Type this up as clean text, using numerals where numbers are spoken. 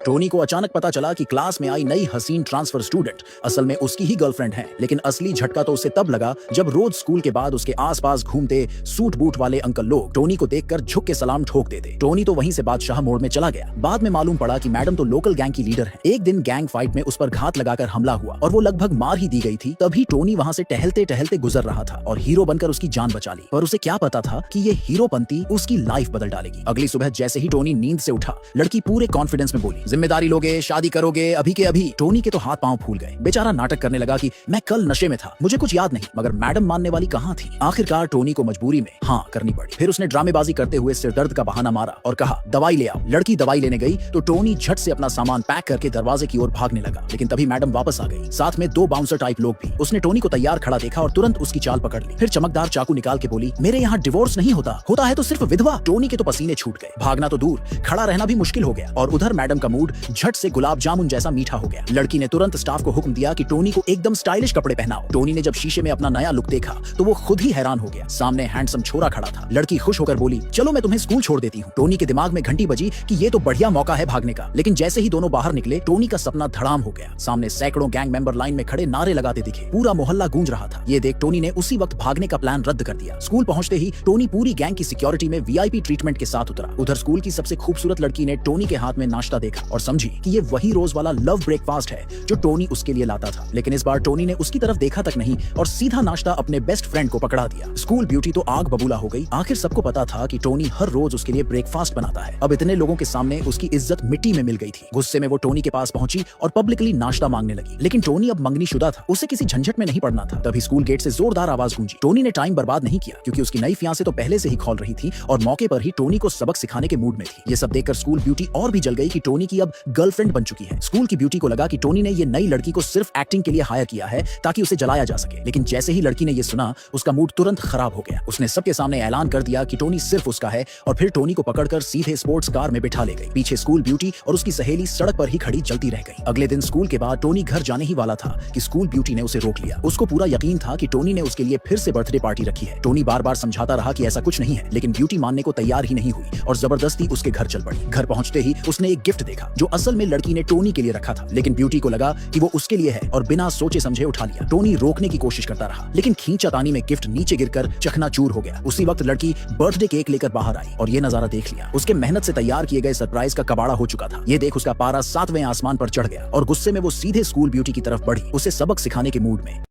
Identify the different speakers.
Speaker 1: Tony को अचानक पता चला कि क्लास में आई नई हसीन ट्रांसफर स्टूडेंट असल में उसकी ही गर्लफ्रेंड है। लेकिन असली झटका तो उसे तब लगा जब रोज स्कूल के बाद उसके आसपास घूमते सूट बूट वाले अंकल लोग टोनी को देखकर झुक के सलाम ठोक देते। टोनी तो वहीं से बादशाह मोड़ में चला गया। बाद में मालूम पड़ा कि मैडम तो लोकल गैंग की लीडर है। एक दिन गैंग फाइट में उस पर घात लगाकर हमला हुआ और वो लगभग मार ही दी गई थी। तभी टोनी वहां से टहलते टहलते गुजर रहा था और हीरो बनकर उसकी जान बचा ली। पर उसे क्या पता था कि ये हीरोपंती उसकी लाइफ बदल डालेगी। अगली सुबह जैसे ही टोनी नींद से उठा, लड़की पूरे कॉन्फिडेंस में बोली, जिम्मेदारी लोगे, शादी करोगे अभी के अभी। टोनी के तो हाथ पांव फूल गए। बेचारा नाटक करने लगा कि मैं कल नशे में था, मुझे कुछ याद नहीं। मगर मैडम मानने वाली कहां थी। आखिरकार टोनी को मजबूरी में हाँ करनी पड़ी। फिर उसने ड्रामेबाजी करते हुए सिरदर्द का बहाना मारा और कहा दवाई ले आओ। लड़की दवाई लेने गई तो टोनी झट से अपना सामान पैक करके दरवाजे की ओर भागने लगा। लेकिन तभी मैडम वापस आ गई, साथ में 2 बाउंसर टाइप लोग भी। उसने टोनी को तैयार खड़ा देखा और तुरंत उसकी चाल पकड़ ली। फिर चमकदार चाकू निकाल के बोली, मेरे यहाँ डिवोर्स नहीं होता, होता है तो सिर्फ विधवा। टोनी के तो पसीने छूट गए। भागना तो दूर, खड़ा रहना भी मुश्किल हो गया। और उधर मैडम का मूड झट से गुलाब जामुन जैसा मीठा हो गया। लड़की ने तुरंत स्टाफ को हुक्म दिया कि टोनी को एकदम स्टाइलिश कपड़े पहनाओ। टोनी ने जब शीशे में अपना नया लुक देखा तो वो खुद ही हैरान हो गया। सामने हैंडसम छोरा खड़ा था। लड़की खुश होकर बोली, चलो मैं तुम्हें स्कूल छोड़ देती हूँ। टोनी के दिमाग में घंटी बजी कि ये तो बढ़िया मौका है भागने का। लेकिन जैसे ही दोनों बाहर निकले, टोनी का सपना धड़ाम हो गया। सामने सैकड़ों गैंग मेंबर लाइन में खड़े नारे लगाते दिखे। पूरा मोहल्ला गूंज रहा था। ये देख टोनी ने उसी वक्त भागने का प्लान रद्द कर दिया। स्कूल पहुंचते ही टोनी पूरी गैंग की सिक्योरिटी में वीआईपी ट्रीटमेंट के साथ उतरा। उधर स्कूल की सबसे खूबसूरत लड़की ने टोनी के हाथ में नाश्ता देखा और समझी कि ये वही रोज वाला लव ब्रेकफास्ट है जो टोनी उसके लिए लाता था। लेकिन इस बार टोनी ने उसकी तरफ देखा तक नहीं और सीधा नाश्ता अपने बेस्ट फ्रेंड को पकड़ा दिया। स्कूल ब्यूटी तो आग बबूला हो गई। आखिर सबको पता था कि टोनी हर रोज उसके लिए ब्रेकफास्ट बनाता है। अब इतने लोगों के सामने उसकी इज्जत मिट्टी में मिल गई थी। गुस्से में वो टोनी के पास पहुंची और पब्लिकली नाश्ता मांगने लगी। लेकिन टोनी अब मंगनीशुदा था, उसे किसी झंझट में नहीं पड़ना था। तभी स्कूल गेट से जोरदार आवाज गूंजी। टोनी ने टाइम बर्बाद नहीं किया क्योंकि उसकी नई फियांसे तो पहले से ही खौल रही थी और मौके पर ही टोनी को सबक सिखाने के मूड में थी। ये सब देखकर स्कूल ब्यूटी और भी जल गई कि टोनी की अब गर्लफ्रेंड बन चुकी है। स्कूल की ब्यूटी को लगा कि टोनी ने ये नई लड़की को सिर्फ एक्टिंग के लिए हायर किया है ताकि उसे जलाया जा सके। लेकिन जैसे ही लड़की ने ये सुना, उसका मूड तुरंत खराब हो गया। उसने सबके सामने ऐलान कर दिया कि टोनी सिर्फ उसका है और फिर टोनी को पकड़कर सीधे स्पोर्ट्स कार में बिठा ले गई। पीछे स्कूल ब्यूटी और उसकी सहेली सड़क पर ही खड़ी जलती रह गई। अगले दिन स्कूल के बाद टोनी घर जाने ही वाला था कि स्कूल ब्यूटी ने उसे रोक लिया। उसको पूरा यकीन था कि टोनी ने उसके लिए फिर से बर्थडे पार्टी रखी है। टोनी बार बार समझाता रहा कि ऐसा कुछ नहीं है, लेकिन ब्यूटी मानने को तैयार ही नहीं हुई और जबरदस्ती उसके घर चल पड़ी। घर पहुंचते ही उसने एक गिफ्ट देखा जो असल में लड़की ने टोनी के लिए रखा था। लेकिन ब्यूटी को लगा कि वो उसके लिए है और बिना सोचे समझे उठा लिया। टोनी रोकने की कोशिश करता रहा, लेकिन खींचातानी में गिफ्ट नीचे गिरकर चकनाचूर हो गया। उसी वक्त लड़की बर्थडे केक लेकर बाहर आई और ये नजारा देख लिया। उसके मेहनत से तैयार किए गए सरप्राइज का कबाड़ा हो चुका था। ये देख उसका पारा 7वें आसमान पर चढ़ गया और गुस्से में वो सीधे स्कूल ब्यूटी की तरफ बढ़ी, उसे सबक सिखाने के मूड में।